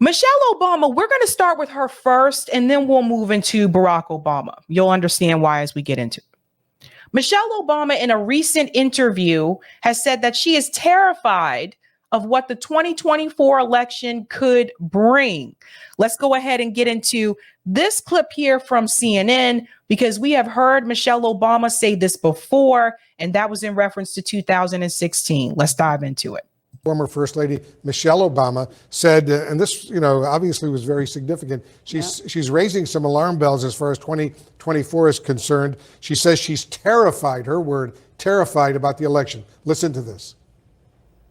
Michelle Obama, we're going to start with her first, and then we'll move into Barack Obama. You'll understand why as we get into it. Michelle Obama, in a recent interview, has said that she is terrified of what the 2024 election could bring. Let's go ahead and get into this clip here from CNN, because we have heard Michelle Obama say this before, and that was in reference to 2016. Let's dive into it. Former First Lady Michelle Obama said, and this, obviously was very significant. She's raising some alarm bells as far as 2024 is concerned. She says she's terrified, her word, terrified about the election. Listen to this.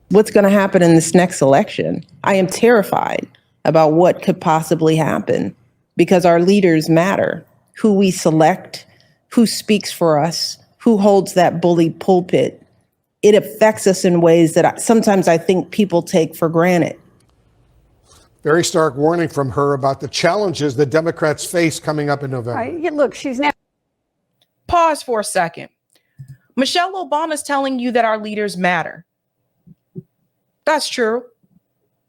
What's going to happen in this next election? I am terrified about what could possibly happen because our leaders matter. Who we select, who speaks for us, who holds that bully pulpit. It affects us in ways that sometimes I think people take for granted. Very stark warning from her about the challenges that Democrats face coming up in November. Look, she's now. Pause for a second. Michelle Obama is telling you that our leaders matter. That's true.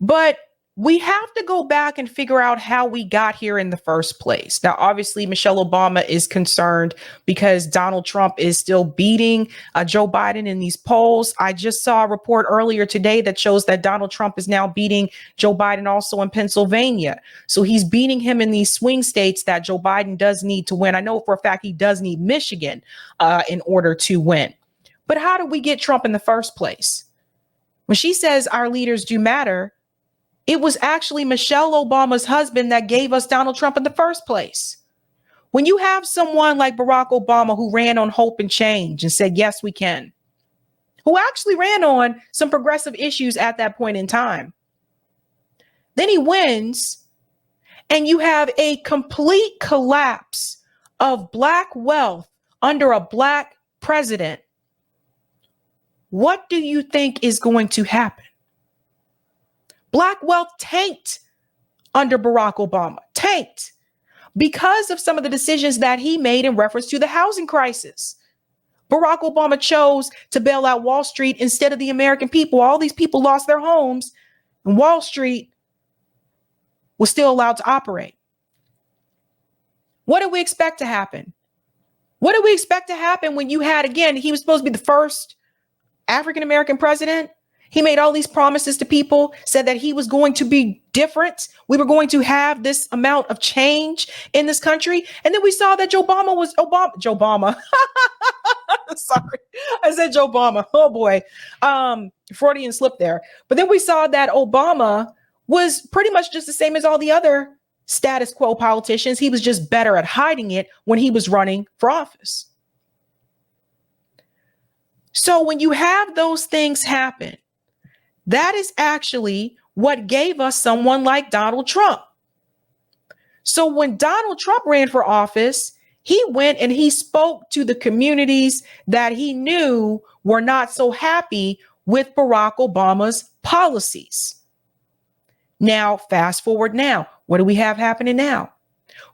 But we have to go back and figure out how we got here in the first place. Now, obviously, Michelle Obama is concerned because Donald Trump is still beating Joe Biden in these polls. I just saw a report earlier today that shows that Donald Trump is now beating Joe Biden also in Pennsylvania. So he's beating him in these swing states that Joe Biden does need to win. I know for a fact he does need Michigan in order to win. But how did we get Trump in the first place? When she says our leaders do matter, it was actually Michelle Obama's husband that gave us Donald Trump in the first place. When you have someone like Barack Obama who ran on hope and change and said, yes, we can, who actually ran on some progressive issues at that point in time, then he wins, and you have a complete collapse of Black wealth under a Black president. What do you think is going to happen? Black wealth tanked under Barack Obama, tanked because of some of the decisions that he made in reference to the housing crisis. Barack Obama chose to bail out Wall Street instead of the American people. All these people lost their homes, and Wall Street was still allowed to operate. What did we expect to happen? What did we expect to happen when you had, again, he was supposed to be the first African-American president? He made all these promises to people, said that he was going to be different. We were going to have this amount of change in this country. And then we saw that Joe Bama. Sorry, I said Joe Bama. Oh boy. Freudian slip there. But then we saw that Obama was pretty much just the same as all the other status quo politicians. He was just better at hiding it when he was running for office. So when you have those things happen, that is actually what gave us someone like Donald Trump. So when Donald Trump ran for office, he went and he spoke to the communities that he knew were not so happy with Barack Obama's policies. Now, fast forward now, what do we have happening now?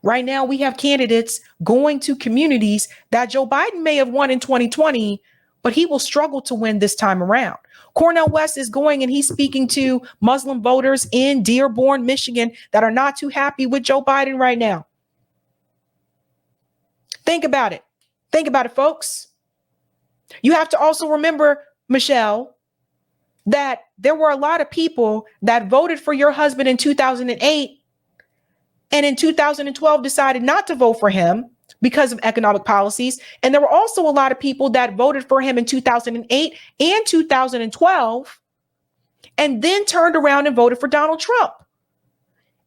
Right now, we have candidates going to communities that Joe Biden may have won in 2020, but he will struggle to win this time around. Cornel West is going and he's speaking to Muslim voters in Dearborn, Michigan that are not too happy with Joe Biden right now. Think about it. Think about it, folks. You have to also remember, Michelle, that there were a lot of people that voted for your husband in 2008 and in 2012 decided not to vote for him because of economic policies. And there were also a lot of people that voted for him in 2008 and 2012 and then turned around and voted for Donald Trump.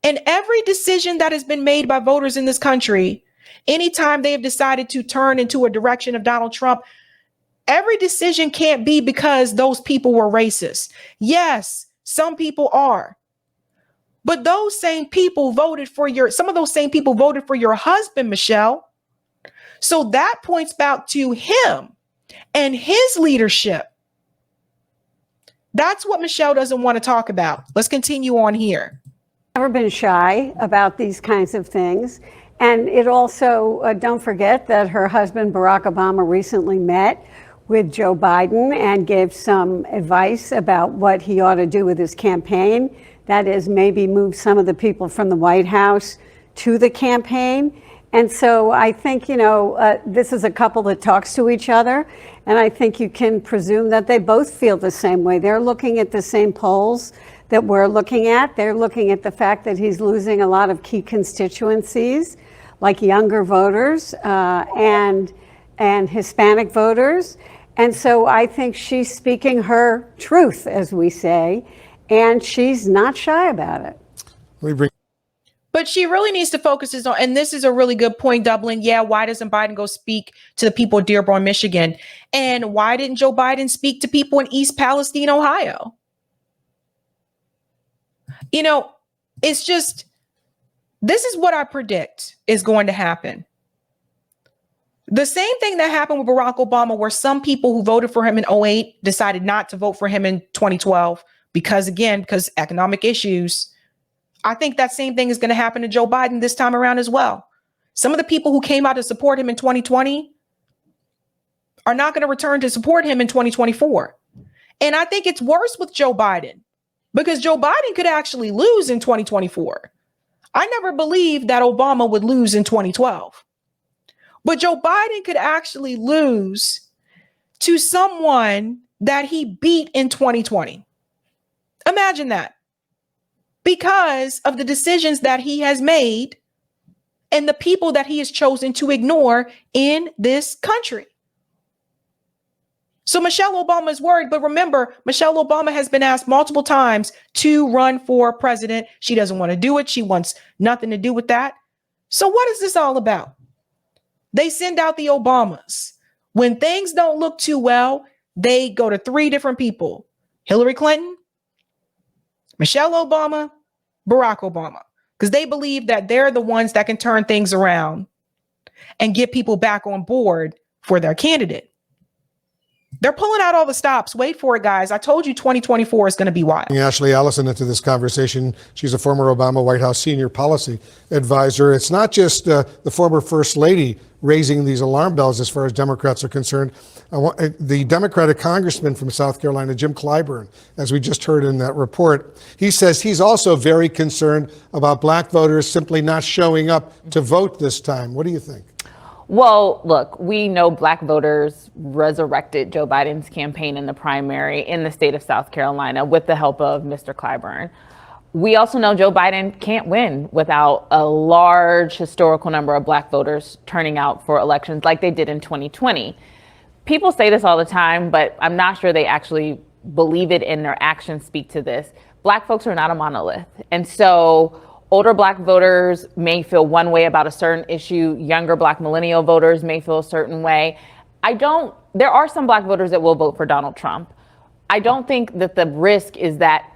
And every decision that has been made by voters in this country, anytime they have decided to turn into a direction of Donald Trump, every decision can't be because those people were racist. Yes, some people are. But those same people voted for some of those same people voted for your husband, Michelle. So that points back to him and his leadership. That's what Michelle doesn't want to talk about. Let's continue on here. Never been shy about these kinds of things. And it also, don't forget that her husband, Barack Obama, recently met with Joe Biden and gave some advice about what he ought to do with his campaign. That is, maybe move some of the people from the White House to the campaign. And so I think, this is a couple that talks to each other. And I think you can presume that they both feel the same way. They're looking at the same polls that we're looking at. They're looking at the fact that he's losing a lot of key constituencies, like younger voters and Hispanic voters. And so I think she's speaking her truth, as we say, and she's not shy about it. But she really needs to focus on, and this is a really good point, Dublin. Yeah, why doesn't Biden go speak to the people of Dearborn, Michigan? And why didn't Joe Biden speak to people in East Palestine, Ohio? It's just, this is what I predict is going to happen. The same thing that happened with Barack Obama, where some people who voted for him in 2008 decided not to vote for him in 2012 because economic issues. I think that same thing is going to happen to Joe Biden this time around as well. Some of the people who came out to support him in 2020 are not going to return to support him in 2024. And I think it's worse with Joe Biden because Joe Biden could actually lose in 2024. I never believed that Obama would lose in 2012. But Joe Biden could actually lose to someone that he beat in 2020. Imagine that. Because of the decisions that he has made and the people that he has chosen to ignore in this country. So Michelle Obama is worried, but remember, Michelle Obama has been asked multiple times to run for president. She doesn't want to do it. She wants nothing to do with that. So what is this all about? They send out the Obamas. When things don't look too well, they go to 3 different people: Hillary Clinton, Michelle Obama, Barack Obama, because they believe that they're the ones that can turn things around and get people back on board for their candidate. They're pulling out all the stops. Wait for it, guys. I told you 2024 is going to be wild. Ashley Allison into this conversation. She's a former Obama White House senior policy advisor. It's not just the former First Lady raising these alarm bells as far as Democrats are concerned. The Democratic congressman from South Carolina, Jim Clyburn, as we just heard in that report, he says he's also very concerned about black voters simply not showing up to vote this time. What do you think? Well, look, we know black voters resurrected Joe Biden's campaign in the primary in the state of South Carolina with the help of Mr. Clyburn. We also know Joe Biden can't win without a large historical number of black voters turning out for elections like they did in 2020. People say this all the time, but I'm not sure they actually believe it, and their actions speak to this. Black folks are not a monolith. And so older black voters may feel one way about a certain issue. Younger black millennial voters may feel a certain way. There are some black voters that will vote for Donald Trump. I don't think that the risk is that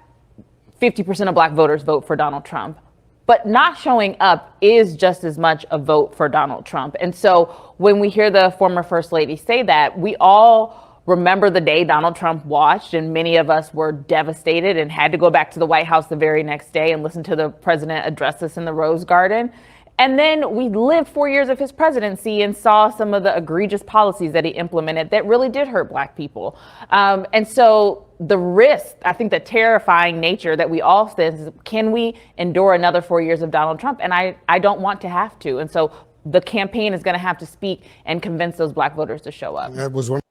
50% of black voters vote for Donald Trump, but not showing up is just as much a vote for Donald Trump. And so when we hear the former First Lady say that, we all remember the day Donald Trump watched, and many of us were devastated and had to go back to the White House the very next day and listen to the president address us in the Rose Garden. And then we lived 4 years of his presidency and saw some of the egregious policies that he implemented that really did hurt black people. And so the risk, I think the terrifying nature that we all face is, can we endure another 4 years of Donald Trump? And I don't want to have to. And so the campaign is going to have to speak and convince those black voters to show up. That was one.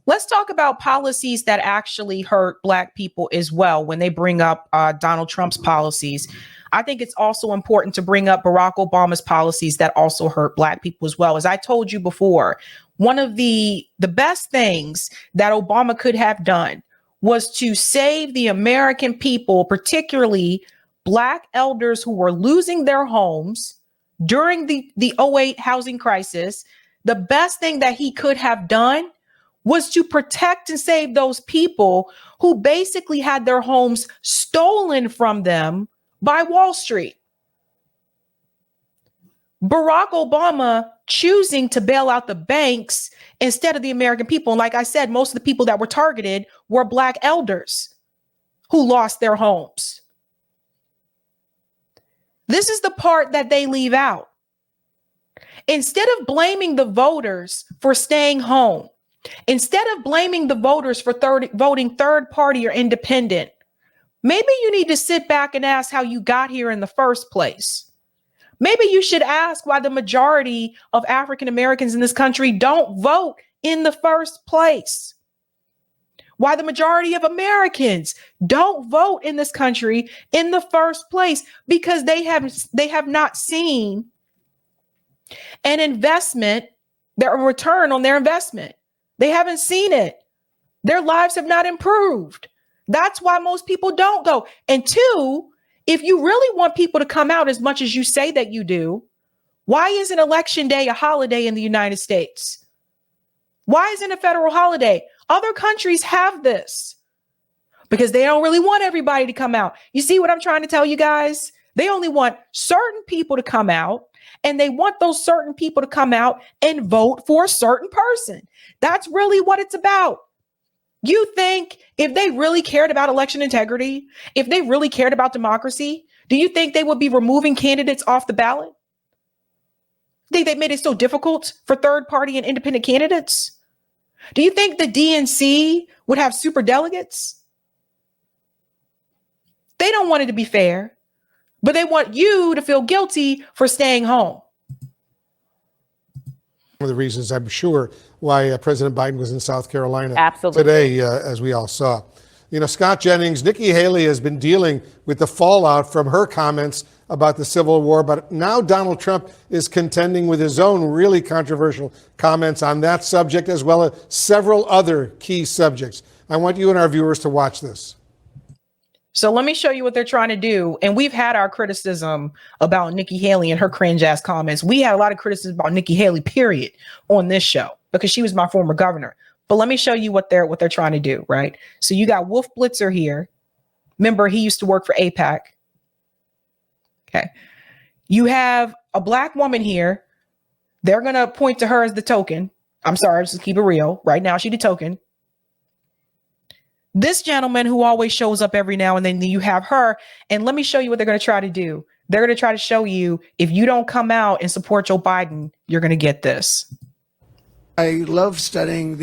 Let's talk about policies that actually hurt black people as well when they bring up Donald Trump's policies. I think it's also important to bring up Barack Obama's policies that also hurt black people as well. As I told you before, one of the best things that Obama could have done was to save the American people, particularly black elders who were losing their homes during the 2008 housing crisis. The best thing that he could have done was to protect and save those people who basically had their homes stolen from them by Wall Street. Barack Obama choosing to bail out the banks instead of the American people. And like I said, most of the people that were targeted were black elders who lost their homes. This is the part that they leave out. Instead of blaming the voters for staying home, instead of blaming the voters for voting third party or independent, maybe you need to sit back and ask how you got here in the first place. Maybe you should ask why the majority of African Americans in this country don't vote in the first place. Why the majority of Americans don't vote in this country in the first place, because they have not seen an investment, their return on their investment. They haven't seen it. Their lives have not improved. That's why most people don't go. And two, if you really want people to come out as much as you say that you do, why isn't Election Day a holiday in the United States? Why isn't it a federal holiday? Other countries have this because they don't really want everybody to come out. You see what I'm trying to tell you guys? They only want certain people to come out, and they want those certain people to come out and vote for a certain person. That's really what it's about. You think if they really cared about election integrity, if they really cared about democracy, do you think they would be removing candidates off the ballot? Think they made it so difficult for third party and independent candidates? Do you think the DNC would have super delegates? They don't want it to be fair, but they want you to feel guilty for staying home. One of the reasons, I'm sure, why President Biden was in South Carolina Absolutely. today, as we all saw. You know, Scott Jennings, Nikki Haley has been dealing with the fallout from her comments about the Civil War, but now Donald Trump is contending with his own really controversial comments on that subject, as well as several other key subjects. I want you and our viewers to watch this. So let me show you what they're trying to do. And we've had our criticism about Nikki Haley and her cringe ass comments. We had a lot of criticism about Nikki Haley, period, on this show because she was my former governor. But let me show you what they're trying to do, right? So you got Wolf Blitzer here. Remember, he used to work for AIPAC. Okay. You have a black woman here. They're going to point to her as the token. I'm sorry, just keep it real. Right now, she's the token. This gentleman who always shows up every now and then you have her. And let me show you what they're going to try to do. They're going to try to show you if you don't come out and support Joe Biden, you're going to get this. I love studying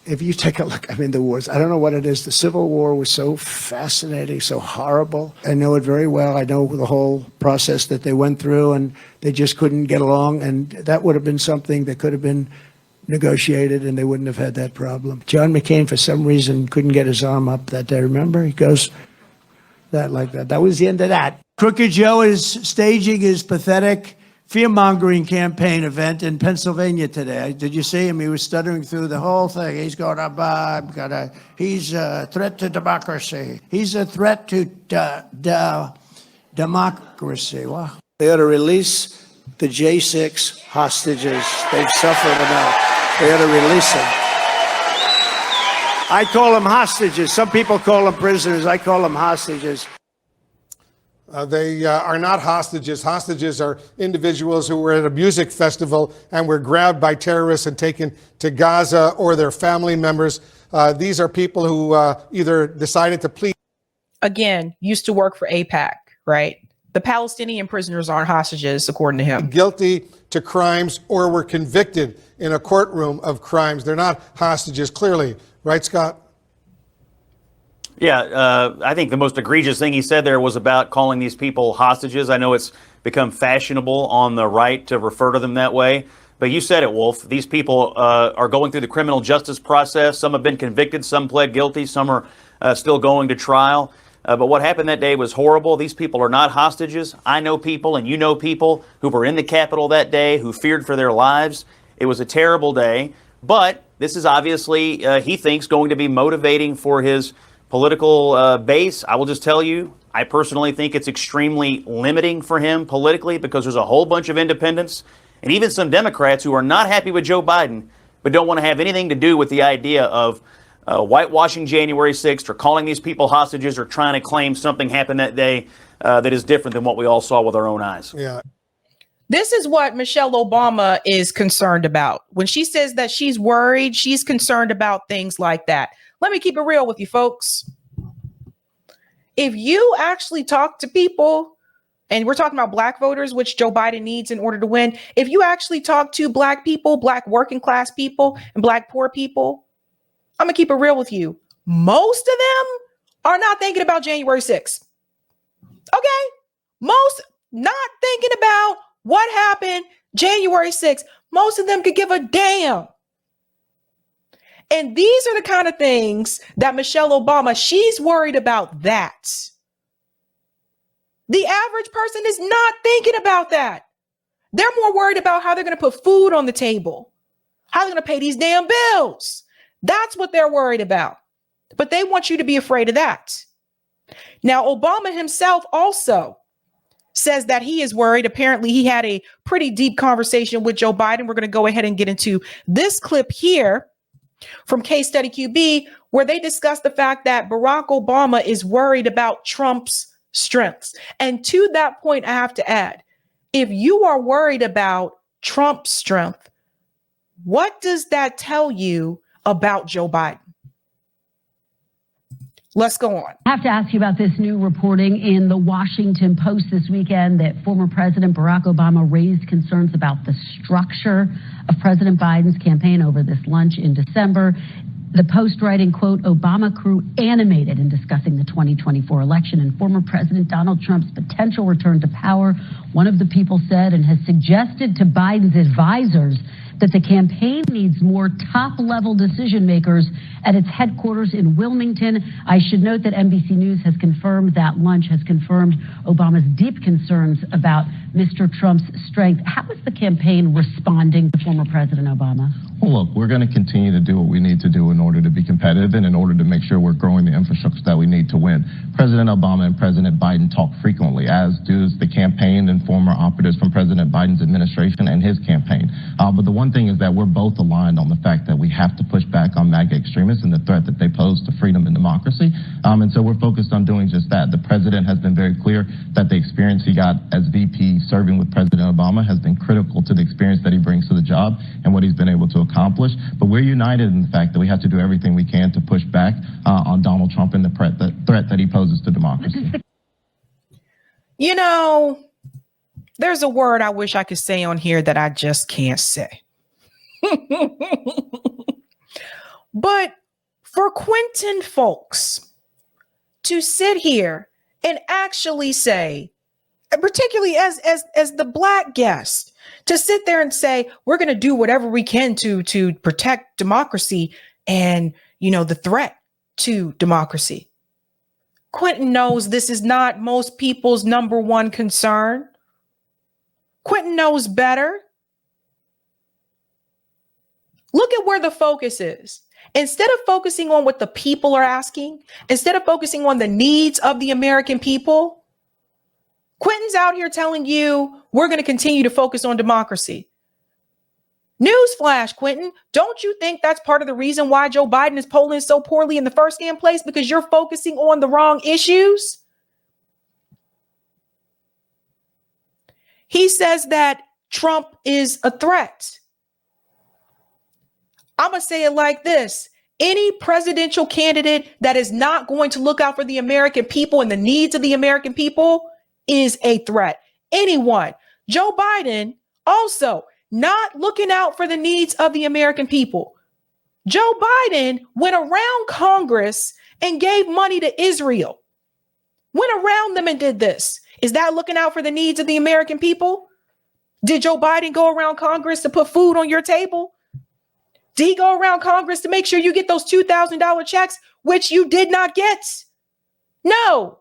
if you take a look, the wars, I don't know what it is. The Civil War was so fascinating, so horrible. I know it very well. I know the whole process that they went through, and they just couldn't get along. And that would have been something that could have been negotiated, and they wouldn't have had that problem. John McCain, for some reason, couldn't get his arm up that day. Remember? He goes that like that. That was the end of that. Crooked Joe is staging his pathetic fear-mongering campaign event in Pennsylvania today. Did you see him? He was stuttering through the whole thing. He's going to, he's a threat to democracy. He's a threat to democracy. Wow. They ought to release the J6 hostages. They've suffered enough. They ought to release them. I call them hostages. Some people call them prisoners. I call them hostages. They are not hostages. Hostages are individuals who were at a music festival and were grabbed by terrorists and taken to Gaza, or their family members. These are people who either decided to plead. Again, used to work for AIPAC, right? The Palestinian prisoners aren't hostages, according to him. Guilty to crimes or were convicted in a courtroom of crimes. They're not hostages, clearly. Right, Scott? Yeah, I think the most egregious thing he said there was about calling these people hostages. I know it's become fashionable on the right to refer to them that way. But you said it, Wolf. These people are going through the criminal justice process. Some have been convicted. Some pled guilty. Some are still going to trial. But what happened that day was horrible. These people are not hostages. I know people, and you know people, who were in the Capitol that day, who feared for their lives. It was a terrible day. But this is obviously, he thinks, going to be motivating for his political base. I will just tell you, I personally think it's extremely limiting for him politically, because there's a whole bunch of independents and even some Democrats who are not happy with Joe Biden, but don't want to have anything to do with the idea of whitewashing January 6th or calling these people hostages or trying to claim something happened that day that is different than what we all saw with our own eyes. Yeah. This is what Michelle Obama is concerned about. When she says that she's worried, she's concerned about things like that. Let me keep it real with you, folks. If you actually talk to people, and we're talking about black voters, which Joe Biden needs in order to win. If you actually talk to black people, black working class people, and black poor people, I'm going to keep it real with you. Most of them are not thinking about January 6th. Okay? Most not thinking about what happened January 6th. Most of them could give a damn. And these are the kind of things that Michelle Obama, she's worried about that. The average person is not thinking about that. They're more worried about how they're going to put food on the table, how they're going to pay these damn bills. That's what they're worried about. But they want you to be afraid of that. Now, Obama himself also says that he is worried. Apparently, he had a pretty deep conversation with Joe Biden. We're going to go ahead and get into this clip here from Case Study QB, where they discuss the fact that Barack Obama is worried about Trump's strengths. And to that point, I have to add, if you are worried about Trump's strength, what does that tell you about Joe Biden? Let's go on. I have to ask you about this new reporting in the Washington Post this weekend that former President Barack Obama raised concerns about the structure of President Biden's campaign over this lunch in December. The Post writing, quote, Obama crew animated in discussing the 2024 election and former President Donald Trump's potential return to power. One of the people said and has suggested to Biden's advisors that the campaign needs more top-level decision makers at its headquarters in Wilmington. I should note that NBC News has confirmed that lunch has confirmed Obama's deep concerns about Mr. Trump's strength. How is the campaign responding to former President Obama? Well, look, we're going to continue to do what we need to do in order to be competitive and in order to make sure we're growing the infrastructure that we need to win. President Obama and President Biden talk frequently, as does the campaign and former operatives from President Biden's administration and his campaign. But the one thing is that we're both aligned on the fact that we have to push back on MAGA extremists and the threat that they pose to freedom and democracy. And so we're focused on doing just that. The president has been very clear that the experience he got as VP serving with President Obama has been critical to the experience that he brings to the job and what he's been able to accomplish. But we're united in the fact that we have to do everything we can to push back on Donald Trump and the threat that he poses to democracy. You know, there's a word I wish I could say on here that I just can't say. But for Quentin folks to sit here and actually say, particularly as the Black guest, to sit there and say, we're going to do whatever we can to protect democracy and, you know, the threat to democracy. Quentin knows this is not most people's number one concern. Quentin knows better. Look at where the focus is. Instead of focusing on what the people are asking, instead of focusing on the needs of the American people, Quentin's out here telling you we're going to continue to focus on democracy. Newsflash, Quentin, don't you think that's part of the reason why Joe Biden is polling so poorly in the first damn place? Because you're focusing on the wrong issues? He says that Trump is a threat. I'm going to say it like this. Any presidential candidate that is not going to look out for the American people and the needs of the American people is a threat. Anyone. Joe Biden also not looking out for the needs of the American people. Joe Biden went around Congress and gave money to Israel. Went around them and did this. Is that looking out for the needs of the American people? Did Joe Biden go around Congress to put food on your table? Did he go around Congress to make sure you get those $2,000 checks, which you did not get? No.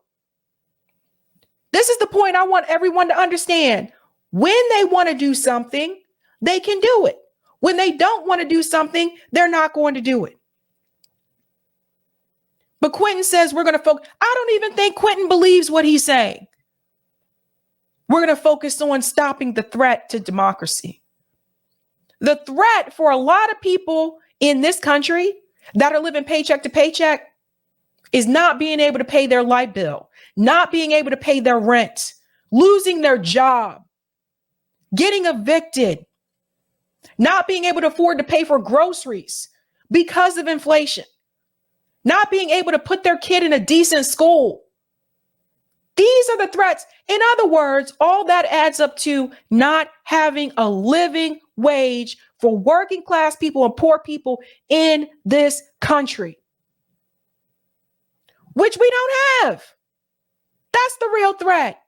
This is the point I want everyone to understand. When they want to do something, they can do it. When they don't want to do something, they're not going to do it. But Quentin says we're going to focus. I don't even think Quentin believes what he's saying. We're going to focus on stopping the threat to democracy. The threat for a lot of people in this country that are living paycheck to paycheck is not being able to pay their light bill, not being able to pay their rent, losing their job, getting evicted, not being able to afford to pay for groceries because of inflation, not being able to put their kid in a decent school. These are the threats. In other words, all that adds up to not having a living wage for working class people and poor people in this country. which we don't have. That's the real threat.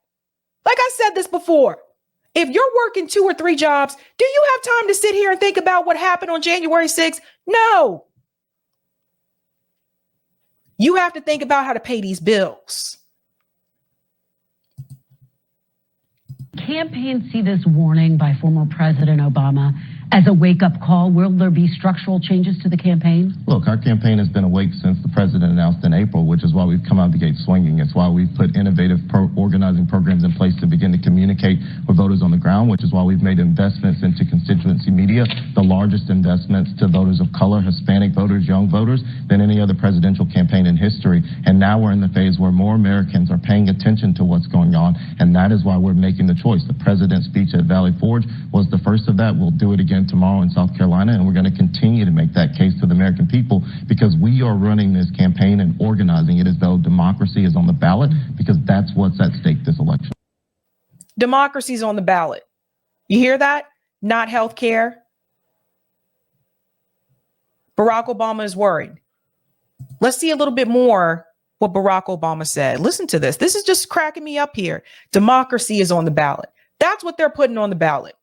Like I said this before, if you're working 2 or 3 jobs, do you have time to sit here and think about what happened on January 6th? No. You have to think about how to pay these bills. Campaigns see this warning by former President Obama as a wake-up call. Will there be structural changes to the campaign? Look, our campaign has been awake since the president announced in April, which is why we've come out the gate swinging. It's why we've put innovative organizing programs in place to begin to communicate with voters on the ground, which is why we've made investments into constituency media, the largest investments to voters of color, Hispanic voters, young voters, than any other presidential campaign in history. And now we're in the phase where more Americans are paying attention to what's going on, and that is why we're making the choice. The president's speech at Valley Forge was the first of that. We'll do it again tomorrow in South Carolina, and we're going to continue to make that case to the American people, because we are running this campaign and organizing it as though democracy is on the ballot, because that's what's at stake this election. Democracy's on the ballot. You hear that? Not health care. Barack Obama is worried. Let's see a little bit more what Barack Obama said. Listen to this. This is just cracking me up here. Democracy is on the ballot. That's what they're putting on the ballot.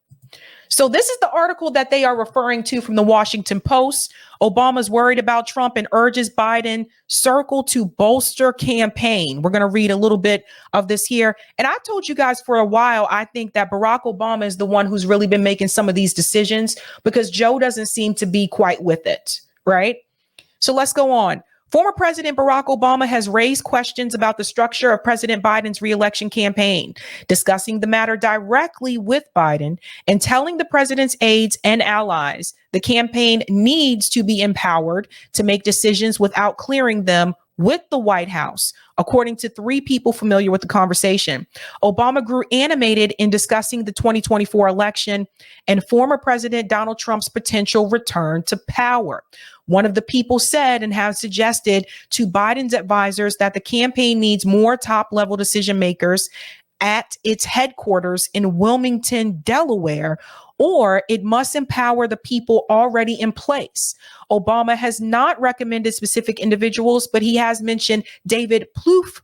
So this is the article that they are referring to from the Washington Post. Obama's worried about Trump and urges Biden circle to bolster campaign. We're going to read a little bit of this here. And I told you guys for a while, I think that Barack Obama is the one who's really been making some of these decisions, because Joe doesn't seem to be quite with it, right? So let's go on. Former President Barack Obama has raised questions about the structure of President Biden's re-election campaign, discussing the matter directly with Biden and telling the president's aides and allies the campaign needs to be empowered to make decisions without clearing them with the White House, according to 3 people familiar with the conversation. Obama grew animated in discussing the 2024 election and former President Donald Trump's potential return to power. One of the people said and have suggested to Biden's advisors that the campaign needs more top-level decision makers at its headquarters in Wilmington, Delaware, or it must empower the people already in place. Obama has not recommended specific individuals, but he has mentioned David Plouffe,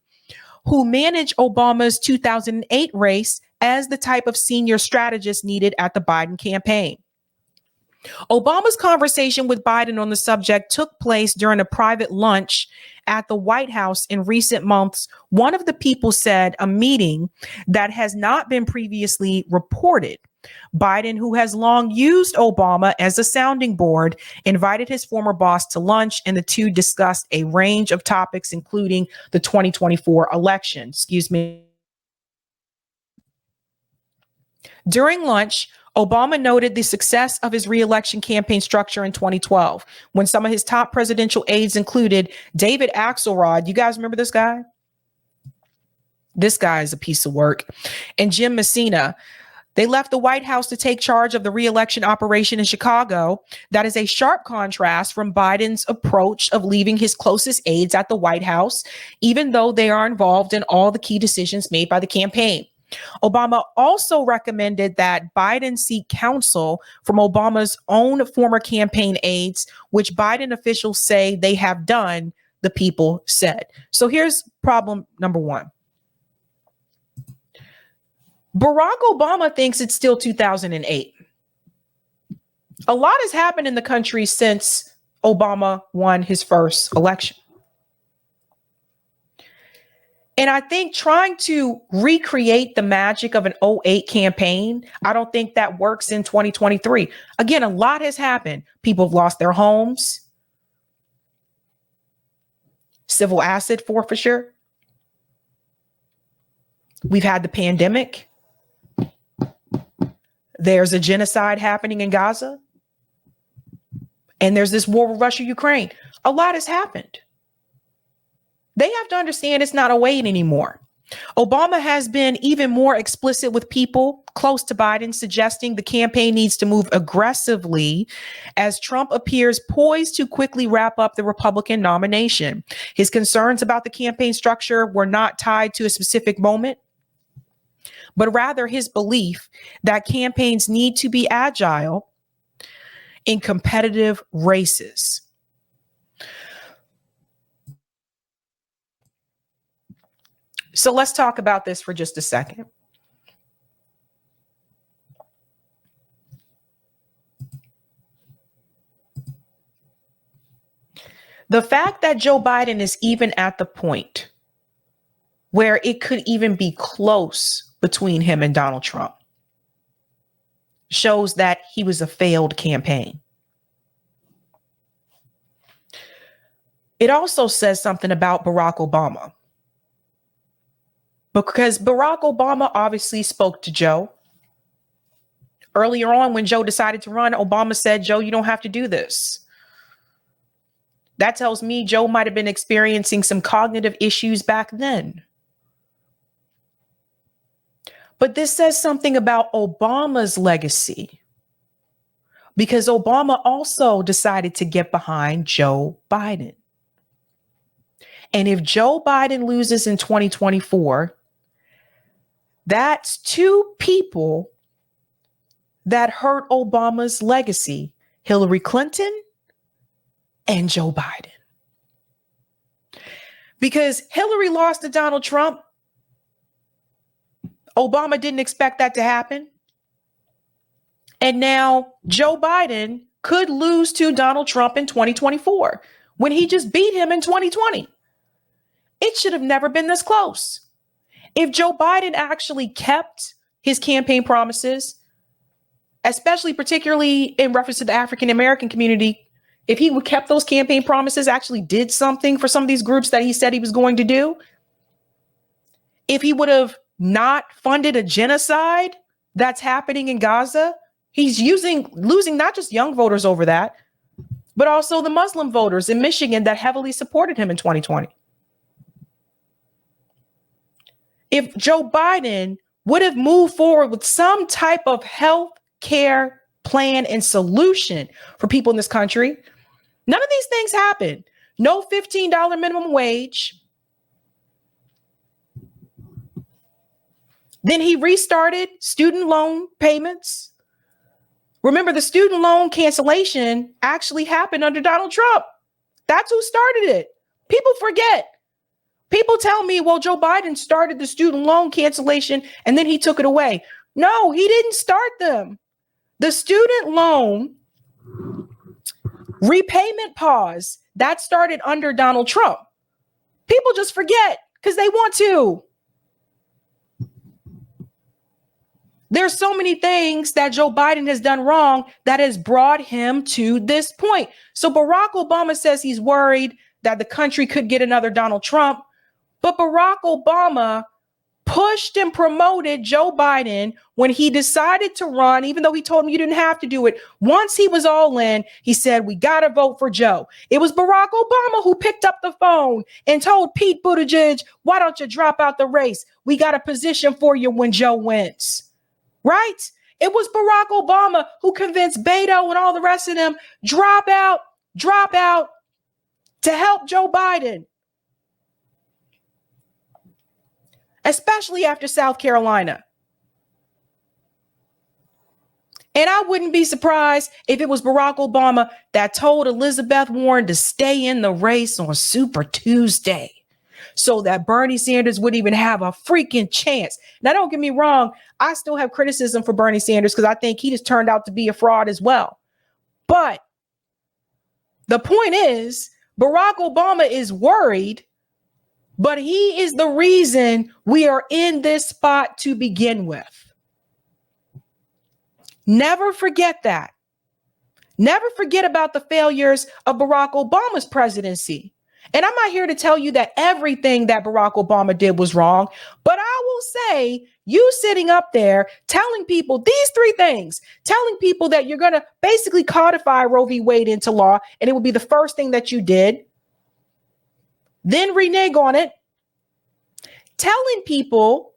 who managed Obama's 2008 race, as the type of senior strategist needed at the Biden campaign. Obama's conversation with Biden on the subject took place during a private lunch at the White House in recent months. One of the people said a meeting that has not been previously reported. Biden, who has long used Obama as a sounding board, invited his former boss to lunch, and the two discussed a range of topics, including the 2024 election. During lunch, Obama noted the success of his re-election campaign structure in 2012, when some of his top presidential aides included David Axelrod. You guys remember this guy? This guy is a piece of work. And Jim Messina. They left the White House to take charge of the re-election operation in Chicago. That is a sharp contrast from Biden's approach of leaving his closest aides at the White House, even though they are involved in all the key decisions made by the campaign. Obama also recommended that Biden seek counsel from Obama's own former campaign aides, which Biden officials say they have done, the people said. So here's problem number 1. Barack Obama thinks it's still 2008. A lot has happened in the country since Obama won his first election. And I think trying to recreate the magic of an 2008 campaign, I don't think that works in 2023. Again, a lot has happened. People have lost their homes, civil asset forfeiture. We've had the pandemic. There's a genocide happening in Gaza. And there's this war with Russia, Ukraine. A lot has happened. They have to understand it's not a wait anymore. Obama has been even more explicit with people close to Biden, suggesting the campaign needs to move aggressively as Trump appears poised to quickly wrap up the Republican nomination. His concerns about the campaign structure were not tied to a specific moment, but rather his belief that campaigns need to be agile in competitive races. So let's talk about this for just a second. The fact that Joe Biden is even at the point where it could even be close between him and Donald Trump shows that he was a failed campaign. It also says something about Barack Obama, because Barack Obama obviously spoke to Joe. Earlier on, when Joe decided to run, Obama said, Joe, you don't have to do this. That tells me Joe might have been experiencing some cognitive issues back then. But this says something about Obama's legacy, because Obama also decided to get behind Joe Biden. And if Joe Biden loses in 2024, that's two people that hurt Obama's legacy: Hillary Clinton and Joe Biden. Because Hillary lost to Donald Trump. Obama didn't expect that to happen. And now Joe Biden could lose to Donald Trump in 2024 when he just beat him in 2020. It should have never been this close. If Joe Biden actually kept his campaign promises, especially particularly in reference to the African American community, if he would kept those campaign promises, actually did something for some of these groups that he said he was going to do, if he would have not funded a genocide that's happening in Gaza, he's losing not just young voters over that, but also the Muslim voters in Michigan that heavily supported him in 2020. If Joe Biden would have moved forward with some type of health care plan and solution for people in this country, none of these things happen. No $15 minimum wage. Then he restarted student loan payments. Remember, the student loan cancellation actually happened under Donald Trump. That's who started it. People forget. People tell me, well, Joe Biden started the student loan cancellation and then he took it away. No, he didn't start them. The student loan repayment pause, that started under Donald Trump. People just forget because they want to. There's so many things that Joe Biden has done wrong that has brought him to this point. So Barack Obama says he's worried that the country could get another Donald Trump, but Barack Obama pushed and promoted Joe Biden when he decided to run, even though he told him you didn't have to do it. Once he was all in, he said, we got to vote for Joe. It was Barack Obama who picked up the phone and told Pete Buttigieg, why don't you drop out the race? We got a position for you when Joe wins. Right? It was Barack Obama who convinced Beto and all the rest of them, drop out to help Joe Biden. Especially after South Carolina. And I wouldn't be surprised if it was Barack Obama that told Elizabeth Warren to stay in the race on Super Tuesday so that Bernie Sanders wouldn't even have a freaking chance. Now, don't get me wrong. I still have criticism for Bernie Sanders because I think he just turned out to be a fraud as well. But the point is, Barack Obama is worried, but he is the reason we are in this spot to begin with. Never forget that. Never forget about the failures of Barack Obama's presidency. And I'm not here to tell you that everything that Barack Obama did was wrong, but I will say, you sitting up there telling people these three things, telling people that you're going to basically codify Roe v. Wade into law, and it would be the first thing that you did, then renege on it, telling people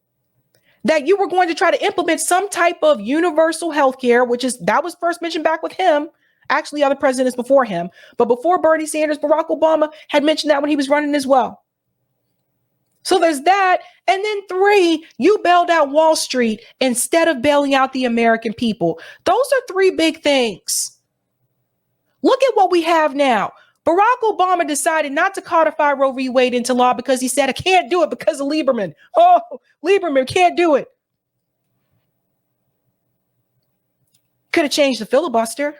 that you were going to try to implement some type of universal health care, that was first mentioned back with him. Actually, other presidents before him. But before Bernie Sanders, Barack Obama had mentioned that when he was running as well. So there's that. And then 3, you bailed out Wall Street instead of bailing out the American people. Those are 3 big things. Look at what we have now. Barack Obama decided not to codify Roe v. Wade into law because he said, I can't do it because of Lieberman. Oh, Lieberman can't do it. Could have changed the filibuster.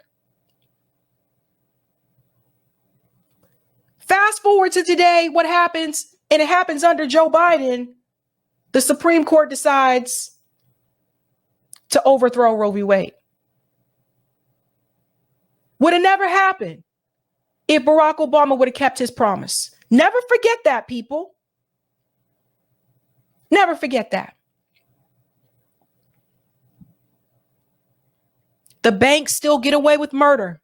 Fast forward to today, what happens? And it happens under Joe Biden. The Supreme Court decides to overthrow Roe v. Wade. Would have never happened if Barack Obama would have kept his promise. Never forget that, people. Never forget that. The banks still get away with murder.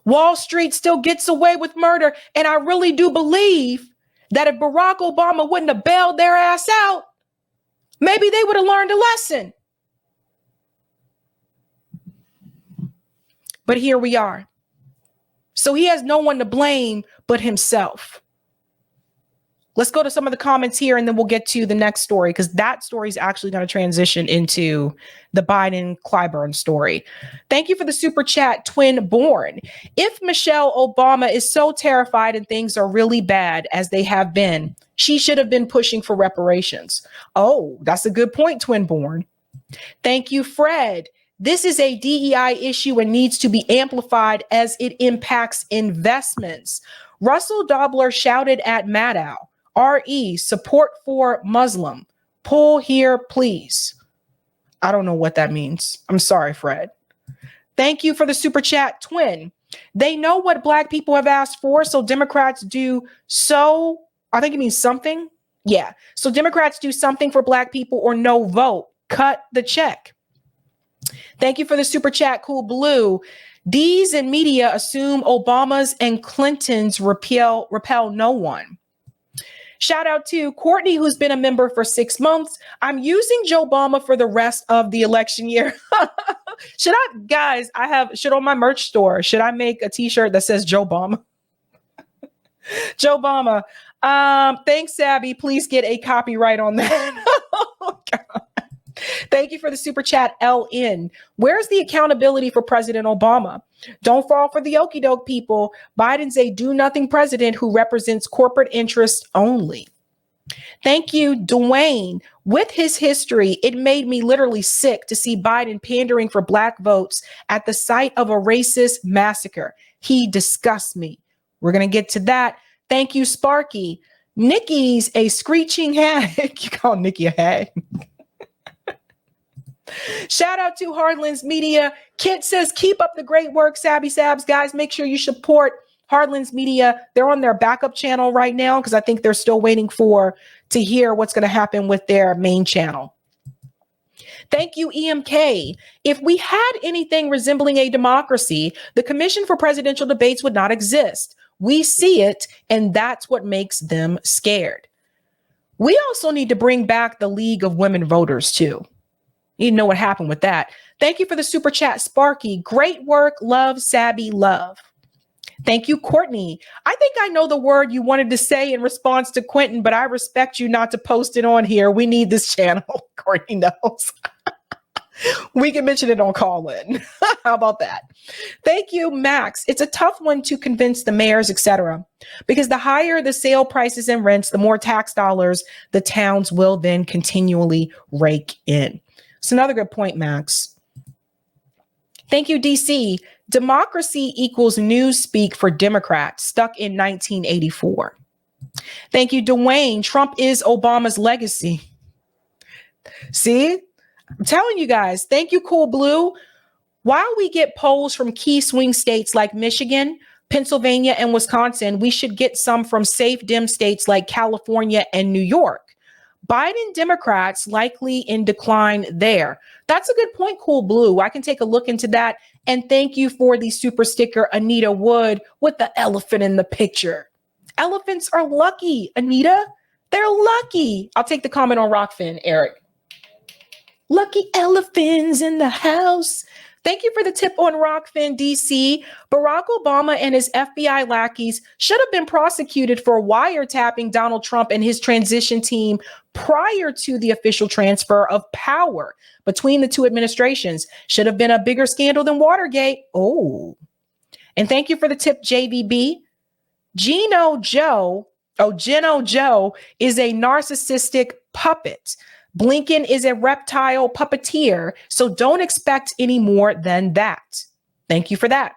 Wall Street still gets away with murder. And I really do believe that if Barack Obama wouldn't have bailed their ass out, maybe they would have learned a lesson. But here we are. So he has no one to blame but himself. Let's go to some of the comments here and then we'll get to the next story because that story is actually going to transition into the Biden-Clyburn story. Thank you for the super chat, Twin Bourne. If Michelle Obama is so terrified and things are really bad as they have been, she should have been pushing for reparations. Oh, that's a good point, Twin Bourne. Thank you, Fred. This is a DEI issue and needs to be amplified as it impacts investments. Russell Dobler shouted at Maddow. RE, support for Muslim. Pull here, please. I don't know what that means. I'm sorry, Fred. Thank you for the super chat, Twin. They know what Black people have asked for, so Democrats do so. I think it means something. Yeah. So Democrats do something for Black people or no vote. Cut the check. Thank you for the super chat, Cool Blue. D's and media assume Obama's and Clinton's repel no one. Shout out to Courtney, who's been a member for 6 months. I'm using Joe Bama for the rest of the election year. Should on my merch store, should I make a t-shirt that says Joe Bama? Joe Bama. Thanks, Sabby. Please get a copyright on that. Oh, God. Thank you for the super chat, LN. Where's the accountability for President Obama? Don't fall for the okie doke, people. Biden's a do-nothing president who represents corporate interests only. Thank you, Dwayne. With his history, it made me literally sick to see Biden pandering for Black votes at the site of a racist massacre. He disgusts me. We're going to get to that. Thank you, Sparky. Nikki's a screeching hag. You call Nikki a hag? Shout out to Hardlands Media. Kit says, keep up the great work, Sabby Sabs. Guys, make sure you support Hardlands Media. They're on their backup channel right now because I think they're still waiting to hear what's going to happen with their main channel. Thank you, EMK. If we had anything resembling a democracy, the Commission for Presidential Debates would not exist. We see it, and that's what makes them scared. We also need to bring back the League of Women Voters, too. You know what happened with that. Thank you for the super chat, Sparky. Great work. Love, Sabby, love. Thank you, Courtney. I think I know the word you wanted to say in response to Quentin, but I respect you not to post it on here. We need this channel. Courtney knows. We can mention it on call in. How about that? Thank you, Max. It's a tough one to convince the mayors, etc. Because the higher the sale prices and rents, the more tax dollars the towns will then continually rake in. It's another good point, Max. Thank you, DC. Democracy equals newspeak for Democrats stuck in 1984. Thank you, Dwayne. Trump is Obama's legacy. See, I'm telling you guys, thank you, Cool Blue. While we get polls from key swing states like Michigan, Pennsylvania, and Wisconsin, we should get some from safe Dem states like California and New York. Biden Democrats likely in decline there. That's a good point, Cool Blue. I can take a look into that. And thank you for the super sticker, Anita Wood, with the elephant in the picture. Elephants are lucky, Anita. They're lucky. I'll take the comment on Rockfin, Eric. Lucky elephants in the house. Thank you for the tip on Rockfin, DC. Barack Obama and his FBI lackeys should have been prosecuted for wiretapping Donald Trump and his transition team prior to the official transfer of power between the two administrations. Should have been a bigger scandal than Watergate. Oh. And thank you for the tip, JVB. Gino Joe is a narcissistic puppet. Blinken is a reptile puppeteer, so don't expect any more than that. Thank you for that.